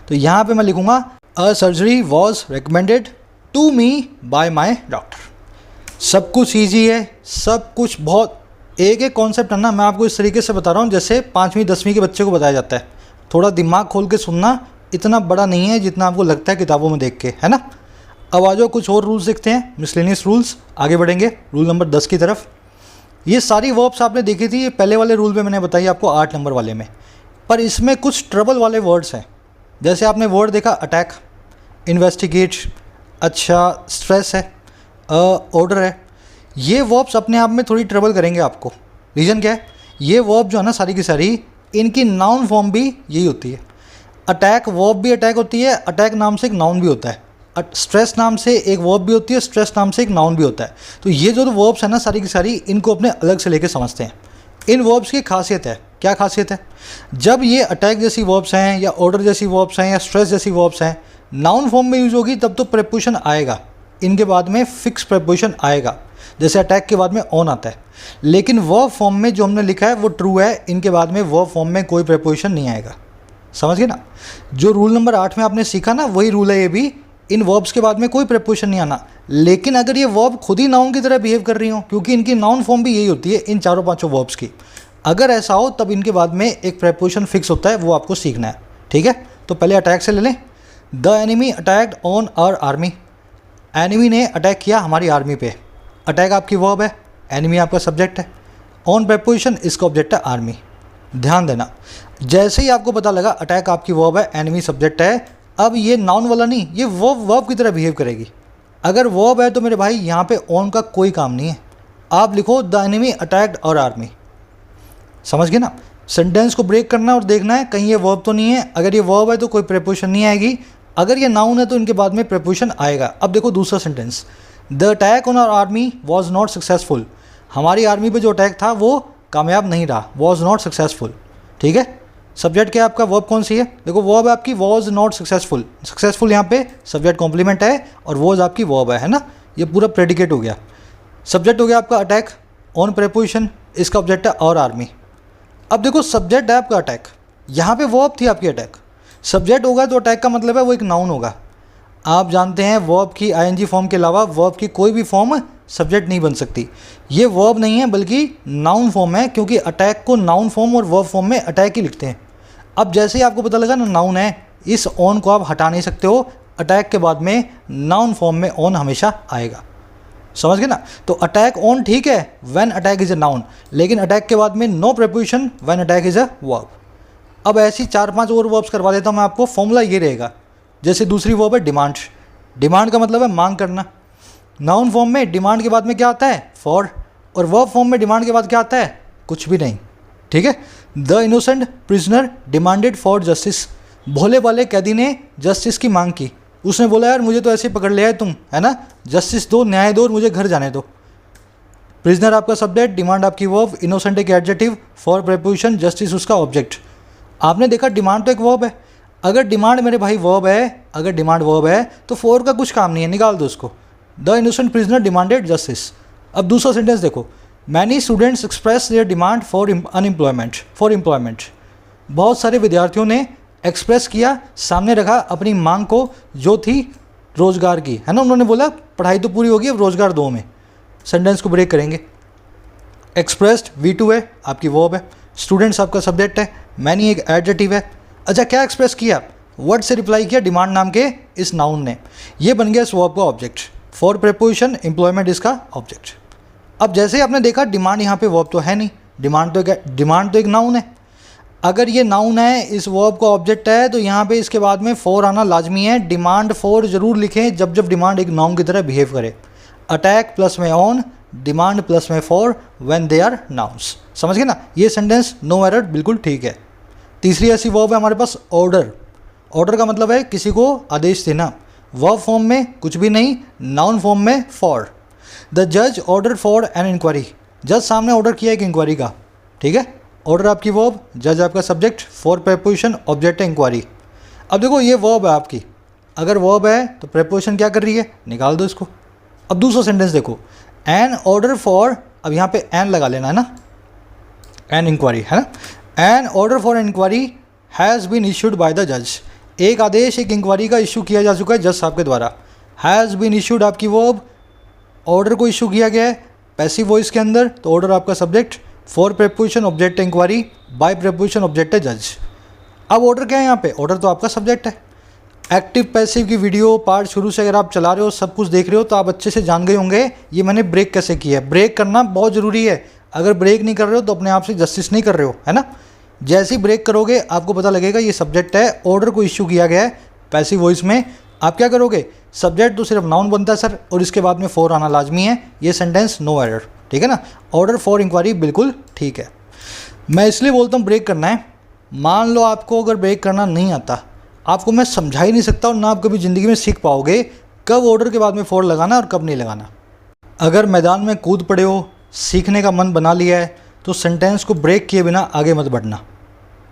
Speaker 1: तो यहाँ पे मैं लिखूंगा a surgery was recommended to me by my doctor. सब कुछ ईजी है, सब कुछ बहुत एक एक कॉन्सेप्ट है ना, मैं आपको इस तरीके से बता रहा हूँ जैसे 5वीं 10वीं के बच्चे को बताया जाता है। थोड़ा दिमाग खोल के सुनना, इतना बड़ा नहीं है जितना आपको लगता है किताबों में देख के, है ना। अब आ जाओ कुछ और रूल्स देखते हैं, मिसलेनियस रूल्स। आगे बढ़ेंगे रूल नंबर 10 की तरफ। ये सारी वर्ब्स आपने देखी थी, ये पहले वाले रूल में मैंने बताई आपको 8 नंबर वाले में, पर इसमें कुछ ट्रबल वाले वर्ड्स हैं। जैसे आपने वर्ड देखा अटैक, इन्वेस्टिगेट, अच्छा स्ट्रेस है, ऑर्डर है। ये वर्ब्स अपने आप में थोड़ी ट्रबल करेंगे आपको। रीज़न क्या है? ये वर्ब जो है ना सारी की सारी, इनकी नाउन फॉर्म भी यही होती है। अटैक वर्ब भी अटैक होती है, अटैक नाम से एक नाउन भी होता है। स्ट्रेस नाम से एक वर्ब भी होती है, स्ट्रेस नाम से एक नाउन भी होता है। तो ये जो वर्ब्स है ना सारी की सारी, इनको अपने अलग से लेके समझते हैं। इन वर्ब्स की खासियत है, क्या खासियत है? जब ये अटैक जैसी वर्ब्स हैं या ऑर्डर जैसी वर्ब्स हैं या स्ट्रेस जैसी वर्ब्स हैं, नाउन फॉर्म में यूज होगी तब तो प्रेपोजिशन आएगा, इनके बाद में फिक्स प्रेपोजिशन आएगा। जैसे अटैक के बाद में ऑन आता है। लेकिन वर्ब फॉर्म में जो हमने लिखा है वो ट्रू है, इनके बाद में वर्ब फॉर्म में कोई प्रेपोजिशन नहीं आएगा। समझ गए ना? जो रूल नंबर 8 में आपने सीखा ना, वही रूल है ये भी। इन वर्ब्स के बाद में कोई प्रेपोजिशन नहीं आना। लेकिन अगर ये वर्ब खुद ही नाउन की तरह बिहेव कर रही हो, क्योंकि इनकी नाउन फॉर्म भी यही होती है इन चारों पांचों वर्ब्स की, अगर ऐसा हो तब इनके बाद में एक प्रेपोजिशन फिक्स होता है, वो आपको सीखना है। ठीक है, तो पहले अटैक से ले लें। The enemy attacked on our army. Enemy ने अटैक किया हमारी आर्मी पे। अटैक आपकी वर्ब है, एनिमी आपका सब्जेक्ट है, ऑन प्रेपोजिशन इसका ऑब्जेक्ट है आर्मी। ध्यान देना, जैसे ही आपको पता लगा अटैक आपकी वर्ब है, एनिमी सब्जेक्ट है, अब ये नाउन वाला नहीं, ये वर्ब की तरह बिहेव करेगी। अगर वर्ब है तो मेरे भाई यहाँ पे ऑन का कोई काम नहीं है। आप लिखो द एनिमी अटैक्ड और आर्मी। समझ गए ना? सेंटेंस को ब्रेक करना और देखना है कहीं ये वर्ब तो नहीं है। अगर ये वर्ब है तो कोई प्रेपोजिशन नहीं आएगी, अगर ये नाउन है तो इनके बाद में प्रेपोजिशन आएगा। अब देखो दूसरा sentence, the attack on our army was not successful. हमारी आर्मी पे जो अटैक था वो कामयाब नहीं रहा, वॉज नॉट सक्सेसफुल। ठीक है, सब्जेक्ट क्या है आपका, वर्ब कौन सी है? देखो वर्ब आपकी वॉज नॉट सक्सेसफुल। सक्सेसफुल यहाँ पे सब्जेक्ट कॉम्प्लीमेंट है और वॉज आपकी वर्ब है ना, ये पूरा प्रेडिकेट हो गया। सब्जेक्ट हो गया आपका अटैक, ऑन प्रेपोजिशन इसका ऑब्जेक्ट है और आर्मी। अब देखो सब्जेक्ट है आपका अटैक, यहाँ पे वर्ब थी आपकी अटैक। सब्जेक्ट होगा तो अटैक का मतलब है वो एक नाउन होगा। आप जानते हैं वर्ब की आईएनजी फॉर्म के अलावा वर्ब की कोई भी फॉर्म सब्जेक्ट नहीं बन सकती। ये वर्ब नहीं है बल्कि नाउन फॉर्म है, क्योंकि अटैक को नाउन फॉर्म और वर्ब फॉर्म में अटैक ही लिखते हैं। अब जैसे ही आपको पता लगा ना नाउन है, इस ऑन को आप हटा नहीं सकते हो। अटैक के बाद में नाउन फॉर्म में ऑन हमेशा आएगा। समझ गए ना? तो अटैक ऑन ठीक है when attack is a noun, लेकिन अटैक के बाद में no preposition when attack is a verb. अब ऐसी 4-5 और वर्ब्स करवा देता हूँ मैं आपको। फॉर्मूला ये रहेगा, जैसे दूसरी वर्ब है डिमांड। डिमांड का मतलब है मांग करना। नाउन फॉर्म में डिमांड के बाद में क्या आता है, फॉर, और वर्ब फॉर्म में डिमांड के बाद क्या आता है, कुछ भी नहीं। ठीक है, the innocent prisoner demanded for justice. भोले वाले कैदी ने जस्टिस की मांग की। उसने बोला यार मुझे तो ऐसे ही पकड़ लिया है तुम, है ना, जस्टिस दो, न्याय दो और मुझे घर जाने दो। प्रिजनर आपका सब्जेक्ट, डिमांड आपकी वर्ब, इनोसेंट एक एडजेक्टिव, फॉर प्रेपोजिशन, जस्टिस उसका ऑब्जेक्ट। आपने देखा डिमांड तो एक वर्ब है। अगर डिमांड मेरे भाई वर्ब है, अगर डिमांड वर्ब है तो फॉर का कुछ काम नहीं है, निकाल दो उसको। The innocent prisoner demanded justice. अब दूसरा सेंटेंस देखो, many students express their demand for unemployment, for employment. बहुत सारे विद्यार्थियों ने एक्सप्रेस किया, सामने रखा अपनी मांग को, जो थी रोजगार की, है ना। उन्होंने बोला पढ़ाई तो पूरी होगी, अब रोजगार दो में। सेंटेंस को ब्रेक करेंगे। एक्सप्रेस्ड V2 है, आपकी वर्ब है। स्टूडेंट्स आपका सब्जेक्ट है, मैनी एक एडजेक्टिव है। अच्छा क्या एक्सप्रेस किया, वर्ड से रिप्लाई किया डिमांड नाम के इस नाउन ने, ये बन गया इस वर्ब का ऑब्जेक्ट। फॉर प्रेपोजिशन एम्प्लॉयमेंट इसका ऑब्जेक्ट। अब जैसे ही आपने देखा डिमांड यहाँ पे वर्ब तो है नहीं, डिमांड तो एक नाउन है। अगर ये नाउन है, इस वर्ब का ऑब्जेक्ट है, तो यहाँ पे इसके बाद में फॉर आना लाजमी है। डिमांड फॉर जरूर लिखें जब जब डिमांड एक नाउन की तरह बिहेव करे। अटैक प्लस में ऑन, डिमांड प्लस में for when they are nouns. समझ गए ना? ये सेंटेंस नो एरर, बिल्कुल ठीक है। तीसरी ऐसी वर्ब है हमारे पास ऑर्डर। ऑर्डर का मतलब है किसी को आदेश देना। वर्ब फॉर्म में कुछ भी नहीं, नाउन फॉर्म में फॉर। द जज ऑर्डर फॉर एन इंक्वायरी। जज सामने ऑर्डर किया एक इंक्वायरी का। ठीक है, ऑर्डर आपकी वर्ब, जज आपका सब्जेक्ट, फॉर प्रेपोजिशन, ऑब्जेक्ट है इंक्वायरी। अब देखो ये वर्ब है आपकी, अगर वर्ब है तो प्रेपोजिशन क्या कर रही है, निकाल दो इसको। अब दूसरा सेंटेंस देखो, एन ऑर्डर फॉर, अब यहाँ पे एन लगा लेना है ना, एन इंक्वायरी है ना। An order for inquiry has been issued by the जज। एक आदेश एक इंक्वायरी का इशू किया जा चुका है जज साहब के द्वारा। हैज़ बीन इशूड आपकी वर्ब, ऑर्डर को इशू किया गया है पैसिव वॉइस के अंदर, तो ऑर्डर आपका subject, for preposition object inquiry, by preposition object है जज। अब ऑर्डर क्या है यहाँ पे, ऑर्डर तो आपका सब्जेक्ट है। एक्टिव पैसिव की वीडियो पार्ट शुरू से अगर आप चला रहे हो, सब कुछ देख रहे हो, तो आप अच्छे से जान गए होंगे ये मैंने ब्रेक कैसे किया है। ब्रेक करना बहुत ज़रूरी है। अगर ब्रेक नहीं कर रहे हो तो अपने आप से जस्टिस नहीं कर रहे हो, है ना। जैसे ही ब्रेक करोगे आपको पता लगेगा ये सब्जेक्ट है, ऑर्डर को इश्यू किया गया है पैसिव वॉइस में। आप क्या करोगे, सब्जेक्ट तो सिर्फ नाउन बनता है सर, और इसके बाद में फॉर आना लाजमी है। ये सेंटेंस नो एरर, ठीक है ना। ऑर्डर फॉर इंक्वायरी बिल्कुल ठीक है। मैं इसलिए बोलता हूँ ब्रेक करना है। मान लो आपको अगर ब्रेक करना नहीं आता, आपको मैं समझा ही नहीं सकता और ना आप कभी ज़िंदगी में सीख पाओगे कब ऑर्डर के बाद में फॉर लगाना और कब नहीं लगाना। अगर मैदान में कूद पड़े हो, सीखने का मन बना लिया है, तो सेंटेंस को ब्रेक किए बिना आगे मत बढ़ना।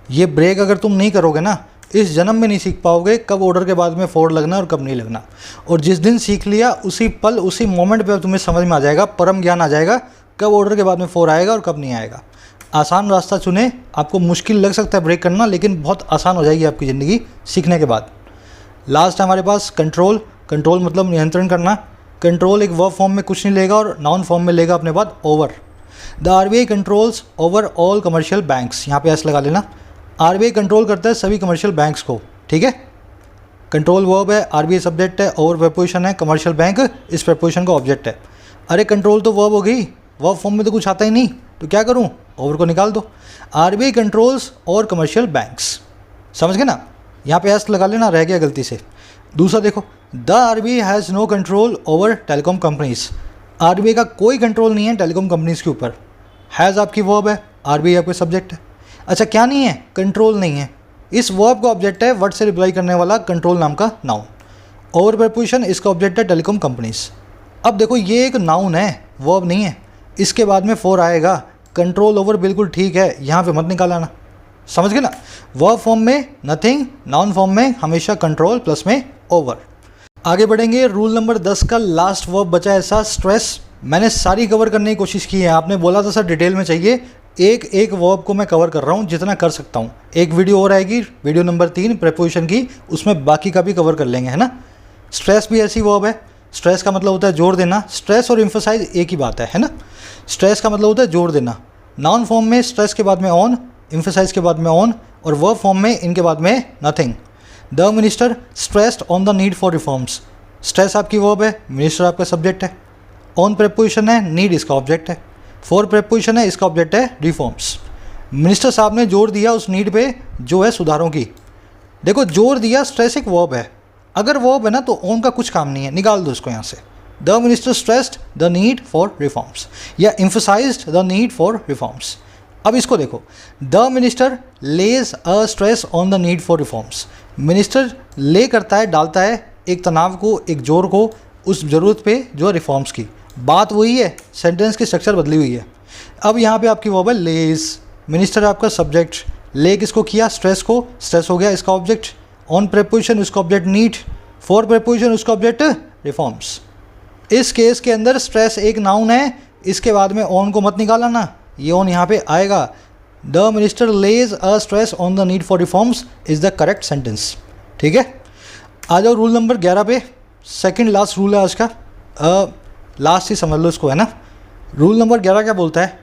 Speaker 1: ये ब्रेक अगर तुम नहीं करोगे ना, इस जन्म में नहीं सीख पाओगे कब ऑर्डर के बाद में फॉर लगना और कब नहीं लगना। और जिस दिन सीख लिया उसी पल उसी मोमेंट पे तुम्हें समझ में आ जाएगा, परम ज्ञान आ जाएगा कब ऑर्डर के बाद में फॉर आएगा और कब नहीं आएगा। आसान रास्ता चुने। आपको मुश्किल लग सकता है ब्रेक करना, लेकिन बहुत आसान हो जाएगी आपकी ज़िंदगी सीखने के बाद। लास्ट है हमारे पास कंट्रोल। कंट्रोल मतलब नियंत्रण करना। कंट्रोल एक वर्ब फॉर्म में कुछ नहीं लेगा और नाउन फॉर्म में लेगा अपने बाद over. The RBI controls over all commercial banks, यहाँ पे एस लगा लेना। आरबीआई कंट्रोल करता है सभी कमर्शियल बैंक्स को, ठीक है। कंट्रोल वर्ब है, आरबीआई सब्जेक्ट है, ओवर प्रेपोजिशन है, कमर्शियल बैंक इस प्रेपोजिशन का ऑब्जेक्ट है। अरे कंट्रोल तो वर्ब हो गई, वर्ब फॉर्म में तो कुछ आता ही नहीं, तो क्या करूँ, ओवर को निकाल दो। आरबीआई कंट्रोल्स और कमर्शियल बैंक्स, समझ गए ना। यहाँ पे एस लगा लेना, रह गया गलती से। दूसरा देखो, the RBI has no control over telecom companies, RBI का कोई कंट्रोल नहीं है टेलीकॉम कंपनीज के ऊपर। हैज़ आपकी वर्ब है, आरबीआई आपका सब्जेक्ट है। अच्छा क्या नहीं है, कंट्रोल नहीं है। इस वर्ब का ऑब्जेक्ट है वर्ड से रिप्लाई करने वाला कंट्रोल नाम का नाउन। ओवर प्रेपोजिशन इसका ऑब्जेक्ट है टेलीकॉम कंपनीज। अब देखो ये एक नाउन है, वर्ब नहीं है, इसके बाद में फोर आएगा। कंट्रोल ओवर बिल्कुल ठीक है, यहाँ पे मत निकालना, समझ गए ना। वर्ब फॉर्म में नथिंग, नाउन फॉर्म में हमेशा कंट्रोल प्लस में ओवर। आगे बढ़ेंगे, रूल नंबर 10 का लास्ट वर्ब बचा ऐसा, स्ट्रेस। मैंने सारी कवर करने की कोशिश की है, आपने बोला था सर डिटेल में चाहिए, एक एक वर्ब को मैं कवर कर रहा हूँ जितना कर सकता हूँ। एक वीडियो और आएगी, वीडियो नंबर 3 प्रेपोजिशन की, उसमें बाकी का भी कवर कर लेंगे, है ना। स्ट्रेस भी ऐसी वर्ब है, स्ट्रेस का मतलब होता है जोर देना। स्ट्रेस और एम्फसाइज एक ही बात है ना। स्ट्रेस का मतलब होता है जोर देना। नाउन फॉर्म में स्ट्रेस के बाद में ऑन, एम्फसाइज के बाद में ऑन, और वर्ब फॉर्म में इनके बाद में nothing. The minister stressed on the need for reforms, stress आपकी वर्ब है, मिनिस्टर आपका सब्जेक्ट है। ऑन प्रेपोजिशन है, नीड इसका ऑब्जेक्ट है। फॉर प्रेपोजिशन है, इसका ऑब्जेक्ट है रिफॉर्म्स। मिनिस्टर साहब ने जोर दिया उस नीड पे जो है सुधारों की। देखो जोर दिया, स्ट्रेस एक वर्ब है, अगर वर्ब है ना तो ऑन का कुछ काम नहीं है, निकाल दो इसको यहाँ से। The minister stressed the need for reforms या emphasised the need for reforms. अब इसको देखो, the minister lays a stress on the need for reforms. Minister lay करता है, डालता है एक तनाव को, एक जोर को उस ज़रूरत पे जो है रिफॉर्म्स की। बात वही है, सेंटेंस की स्ट्रक्चर बदली हुई है। अब यहाँ पे आपकी वर्ब है लेज, मिनिस्टर आपका सब्जेक्ट, ले किसको किया, स्ट्रेस को, स्ट्रेस हो गया इसका ऑब्जेक्ट। ऑन प्रेपोजिशन उसका ऑब्जेक्ट नीड, फॉर प्रेपोजिशन उसका ऑब्जेक्ट रिफॉर्म्स। इस केस के अंदर स्ट्रेस एक नाउन है, इसके बाद में ऑन को मत निकाला ना, ये ऑन यहाँ पे आएगा। The minister lays a stress on the need for reforms is the correct sentence, ठीक है। आ जाओ रूल नंबर 11 पे, सेकंड लास्ट रूल है आज का, लास्ट ही समझ लो इसको, है ना। रूल नंबर 11 क्या बोलता है,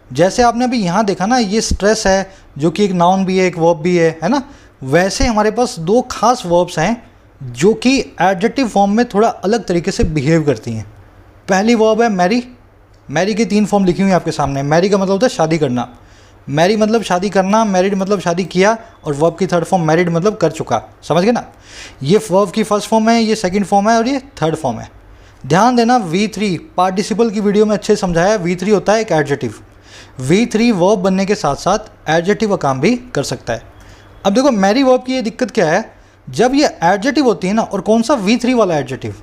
Speaker 1: जैसे आपने अभी यहाँ देखा ना, ये स्ट्रेस है जो कि एक नाउन भी है, एक वर्ब भी है ना। वैसे हमारे पास दो खास वर्ब्स हैं जो कि एडजेक्टिव फॉर्म में थोड़ा अलग तरीके से बिहेव करती हैं। पहली वर्ब है मैरी। मैरी की 3 फॉर्म लिखी हुई है आपके सामने। मैरी का मतलब होता है शादी करना, मैरी मतलब शादी करना, मैरिड मतलब शादी किया, और वर्ब की थर्ड फॉर्म मैरिड मतलब कर चुका, समझ गए ना। ये वर्ब की फर्स्ट फॉर्म है, ये सेकंड फॉर्म है, और ये थर्ड फॉर्म है। ध्यान देना, V3 पार्टिसिपल की वीडियो में अच्छे समझाया, V3 होता है एक एडजेक्टिव। V3 वर्ब बनने के साथ साथ एडजेक्टिव का काम भी कर सकता है। अब देखो मैरी वर्ब की ये दिक्कत क्या है, जब ये एडजेक्टिव होती है ना, और कौन सा V3 वाला एडजेक्टिव,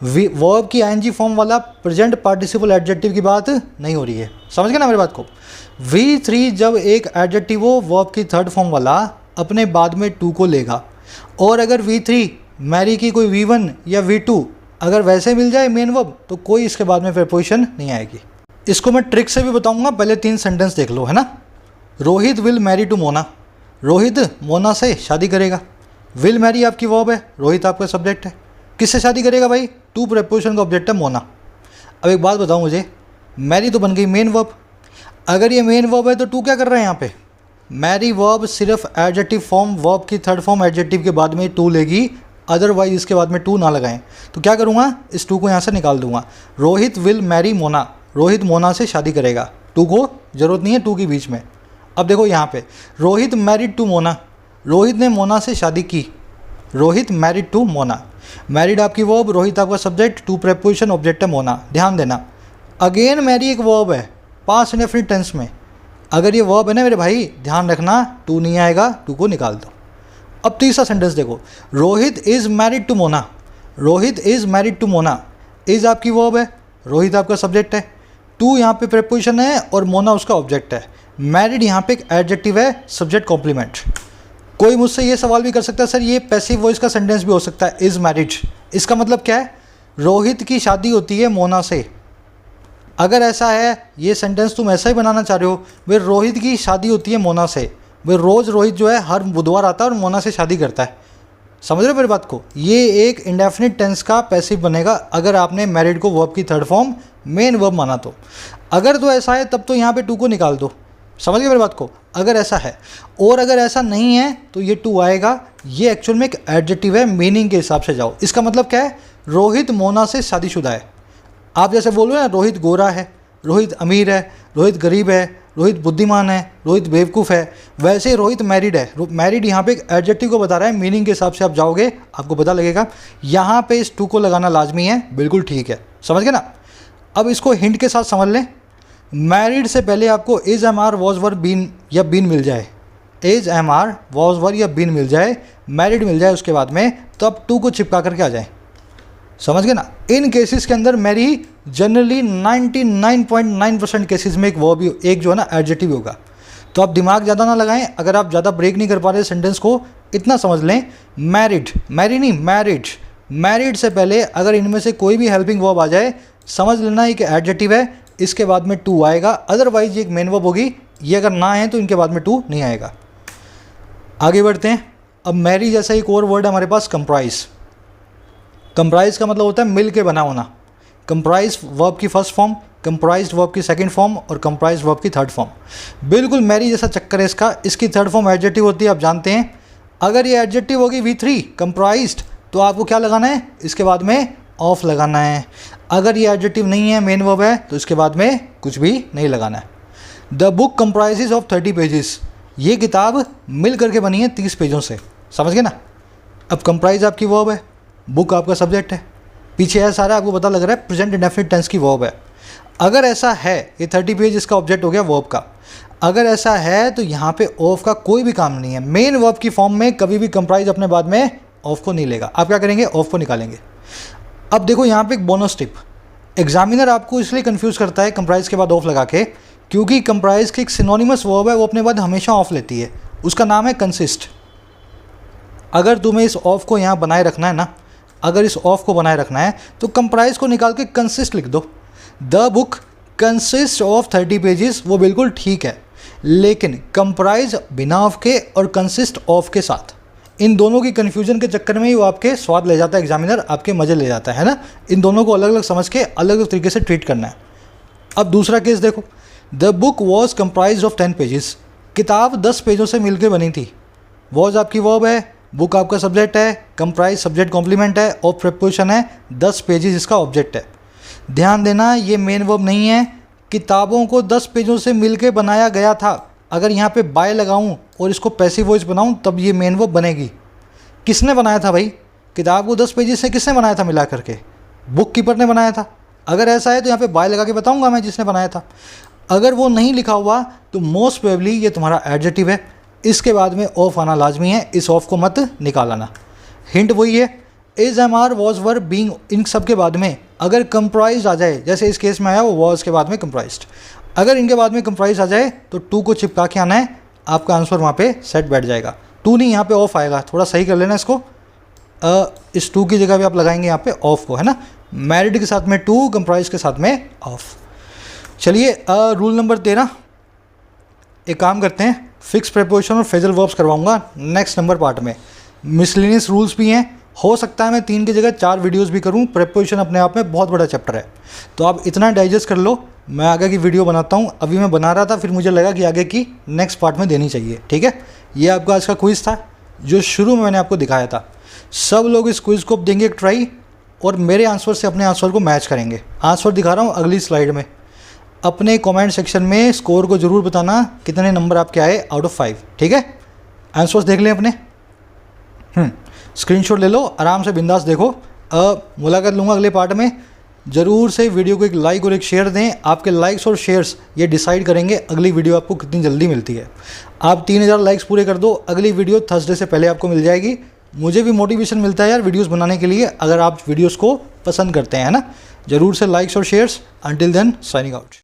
Speaker 1: वर्ब की ING फॉर्म वाला प्रेजेंट पार्टिसिपल एडजेक्टिव की बात नहीं हो रही है, समझ गए ना मेरी बात को। V3 जब एक एडजेक्टिव हो वर्ब की थर्ड फॉर्म वाला, अपने बाद में टू को लेगा, और अगर V3 मैरी की कोई V1 या V2 अगर वैसे मिल जाए मेन वर्ब, तो कोई इसके बाद में प्रेपोजिशन नहीं आएगी। इसको मैं ट्रिक से भी बताऊंगा, पहले 3 सेंटेंस देख लो, है ना। Rohit will marry to Mona, Rohit Mona से शादी करेगा। विल मैरी आपकी वर्ब है, रोहित आपका सब्जेक्ट है। किससे शादी करेगा भाई, टू प्रेपोजिशन का ऑब्जेक्ट है मोना। अब एक बात बताओ मुझे, मैरी तो बन गई मेन वर्ब, अगर ये मेन वर्ब है तो टू क्या कर रहा है यहाँ पे, मैरी वर्ब सिर्फ एडजेक्टिव फॉर्म, वर्ब की थर्ड फॉर्म एडजेक्टिव के बाद में टू लेगी, अदरवाइज इसके बाद में टू ना लगाएं। तो क्या करूँगा, इस टू को यहाँ से निकाल दूंगा। रोहित विल मैरी मोना, रोहित मोना से शादी करेगा, टू को ज़रूरत नहीं है टू के बीच में। अब देखो यहाँ पे रोहित मैरिड टू मोना, रोहित ने मोना से शादी की, Rohit married to Mona. Married आपकी वर्ब, रोहित आपका सब्जेक्ट, टू प्रेपोजिशन, ऑब्जेक्ट है मोना। ध्यान देना, अगेन मैरी एक वर्ब है पास्ट इंडेफिनिट टेंस में। अगर ये वर्ब है ना मेरे भाई, ध्यान रखना टू नहीं आएगा, टू को निकाल दो। अब तीसरा सेंटेंस देखो, Rohit is married to Mona, Rohit is married to Mona. Is आपकी वर्ब है, रोहित आपका सब्जेक्ट है, टू यहाँ पे प्रेपोजिशन है, और मोना उसका ऑब्जेक्ट है। मैरिड यहाँ पे एक एडजेक्टिव है, सब्जेक्ट कॉम्प्लीमेंट। कोई मुझसे ये सवाल भी कर सकता है, सर ये पैसिव वॉइस का सेंटेंस भी हो सकता है, इज़ मैरिड। इसका मतलब क्या है, रोहित की शादी होती है मोना से। अगर ऐसा है, ये सेंटेंस तुम ऐसा ही बनाना चाह रहे हो, भाई रोहित की शादी होती है मोना से, भाई रोज़ रोहित जो है हर बुधवार आता है और मोना से शादी करता है, समझ रहे हो मेरी बात को? ये एक इंडेफिनिट टेंस का पैसिव बनेगा अगर आपने मैरिड को वर्ब की थर्ड फॉर्म मेन वर्ब माना तो। अगर तो ऐसा है तब तो यहाँ पे टू को निकाल दो, समझ गए मेरी बात को? अगर ऐसा है, और अगर ऐसा नहीं है तो ये टू आएगा। ये एक्चुअल में एक एडजेक्टिव है, मीनिंग के हिसाब से जाओ। इसका मतलब क्या है? रोहित मोना से शादीशुदा है। आप जैसे बोलो ना, रोहित गोरा है, रोहित अमीर है, रोहित गरीब है, रोहित बुद्धिमान है, रोहित बेवकूफ़ है, वैसे रोहित मैरिड है। मैरिड यहाँ पे एक एडजेक्टिव को बता रहा है, मीनिंग के हिसाब से आप जाओगे आपको पता लगेगा। यहाँ पे इस टू को लगाना लाजमी है, बिल्कुल ठीक है, समझ गए ना? अब इसको हिंट के साथ समझ लें। मैरिड से पहले आपको is am are was were been या बीन मिल जाए, is am are was were या बीन मिल जाए, मैरिड मिल जाए उसके बाद में, तो आप टू को चिपका करके आ जाए, समझ गए ना? इन केसेस के अंदर मैरी जनरली 99.9% केसेस में एक वर्ब, एक जो है ना एडजेक्टिव होगा। तो आप दिमाग ज़्यादा ना लगाएं। अगर आप ज़्यादा ब्रेक नहीं कर पा रहे सेंटेंस को, इतना समझ लें, मैरिड, मैरी नहीं मैरिड, मैरिड से पहले अगर इनमें से कोई भी हेल्पिंग वर्ब आ जाए, समझ लेना एक एडजेक्टिव है, इसके बाद में टू आएगा। अदरवाइज ये एक मेन वर्ब होगी। ये अगर ना है तो इनके बाद में टू नहीं आएगा। आगे बढ़ते हैं। अब मैरी जैसा एक और वर्ड है हमारे पास, कंप्राइज। कंप्राइज का मतलब होता है मिल के बना होना। कंप्राइज वर्ब की फर्स्ट फॉर्म, कंप्राइज्ड वर्ब की सेकंड फॉर्म और कंप्राइज्ड वर्ब की थर्ड फॉर्म। बिल्कुल मैरी जैसा चक्कर है इसका। इसकी थर्ड फॉर्म एडजेक्टिव होती है, आप जानते हैं। अगर ये एडजेक्टिव होगी V3 कंप्राइज्ड, तो आपको क्या लगाना है? इसके बाद में ऑफ लगाना है। अगर ये एडजेक्टिव नहीं है, मेन वर्ब है, तो इसके बाद में कुछ भी नहीं लगाना है। The book comprises of 30 pages. ये किताब मिल करके बनी है 30 पेजों से, समझ गए ना? अब कंप्राइज आपकी वर्ब है, बुक आपका सब्जेक्ट है, पीछे है सारा आपको पता लग रहा है प्रेजेंट इंडेफिनिट टेंस की वर्ब है। अगर ऐसा है, ये 30 पेज इसका ऑब्जेक्ट हो गया वर्ब का। अगर ऐसा है तो यहाँ पे ऑफ का कोई भी काम नहीं है। मेन वर्ब की फॉर्म में कभी भी कंप्राइज अपने बाद में ऑफ को नहीं लेगा। आप क्या करेंगे? ऑफ को निकालेंगे। अब देखो यहाँ पे एक बोनस टिप। एग्जामिनर आपको इसलिए कंफ्यूज करता है कंप्राइज के बाद ऑफ लगा के, क्योंकि कंप्राइज की एक सिनोनिमस वर्ब है, वो अपने बाद हमेशा ऑफ लेती है। उसका नाम है कंसिस्ट। अगर तुम्हें इस ऑफ को यहाँ बनाए रखना है ना, अगर इस ऑफ को बनाए रखना है तो कंप्राइज को निकाल के कंसिस्ट लिख दो। The book consist of 30 pages, वो बिल्कुल ठीक है। लेकिन कंप्राइज बिना ऑफ के और कंसिस्ट ऑफ के साथ, इन दोनों की कन्फ्यूजन के चक्कर में ही वो आपके स्वाद ले जाता है एग्जामिनर, आपके मज़े ले जाता है ना? इन दोनों को अलग अलग समझ के अलग अलग तरीके से ट्रीट करना है। अब दूसरा केस देखो। The book was comprise of 10 pages. किताब 10 पेजों से मिलकर बनी थी। वॉज आपकी वर्ब है, बुक आपका सब्जेक्ट है, कंप्राइज सब्जेक्ट कॉम्प्लीमेंट है और प्रीपोजिशन है, 10 पेजेस इसका ऑब्जेक्ट है। ध्यान देना, ये मेन वर्ब नहीं है। किताबों को 10 पेजों से मिलकर बनाया गया था। अगर यहाँ पे बाय लगाऊं और इसको पैसिव वॉइस बनाऊं तब ये मेन वर्ब बनेगी। किसने बनाया था भाई? किताब को 10 पेजेस से किसने बनाया था मिला करके? बुक कीपर ने बनाया था। अगर ऐसा है तो यहाँ पे बाय लगा के बताऊँगा मैं जिसने बनाया था। अगर वो नहीं लिखा हुआ तो मोस्ट प्रोबेबली ये तुम्हारा एडजेक्टिव है। इसके बाद में ऑफ आना लाजमी है, इस ऑफ को मत निकालना। हिंट वही है, is am are was were being, इन सब के बाद में अगर कंप्राइज आ जाए, जैसे इस केस में आया वो वॉज के बाद में कंप्राइज्ड, अगर इनके बाद में कंप्राइज आ जाए तो टू को चिपका के आना है, आपका आंसर वहाँ पे सेट बैठ जाएगा। टू नहीं, यहाँ पे ऑफ आएगा। थोड़ा सही कर लेना इसको। इस टू की जगह भी आप लगाएंगे यहाँ पे ऑफ को, है ना? मैरिड के साथ में टू, कंप्राइज के साथ में ऑफ। चलिए रूल नंबर 13, एक काम करते हैं, फिक्स प्रीपोजिशन और फ्रेजल वर्ब्स करवाऊंगा नेक्स्ट नंबर पार्ट में। मिसलेनियस रूल्स भी हैं, हो सकता है मैं 3 की जगह 4 वीडियोस भी करूं। प्रीपोजिशन अपने आप में बहुत बड़ा चैप्टर है, तो आप इतना डाइजेस्ट कर लो। मैं आगे की वीडियो बनाता हूं। अभी मैं बना रहा था, फिर मुझे लगा कि आगे की नेक्स्ट पार्ट में देनी चाहिए, ठीक है? ये आपका आज का क्विज़ था जो शुरू में मैंने आपको दिखाया था। सब लोग इस क्विज़ को देंगे एक ट्राई और मेरे आंसर से अपने आंसर को मैच करेंगे। आंसर दिखा रहा हूँ अगली स्लाइड में। अपने कमेंट सेक्शन में स्कोर को ज़रूर बताना कितने नंबर आपके आए आउट ऑफ 5, ठीक है? आंसर्स देख लें अपने, स्क्रीनशॉट ले लो, आराम से बिंदास देखो। मुलाकात लूँगा अगले पार्ट में। ज़रूर से वीडियो को एक लाइक और एक शेयर दें। आपके लाइक्स और शेयर्स ये डिसाइड करेंगे अगली वीडियो आपको कितनी जल्दी मिलती है। आप 3000 लाइक्स पूरे कर दो, अगली वीडियो थर्सडे से पहले आपको मिल जाएगी। मुझे भी मोटिवेशन मिलता है यार वीडियोस बनाने के लिए, अगर आप वीडियोस को पसंद करते हैं ना। ज़रूर से लाइक्स और shares. Until then signing out.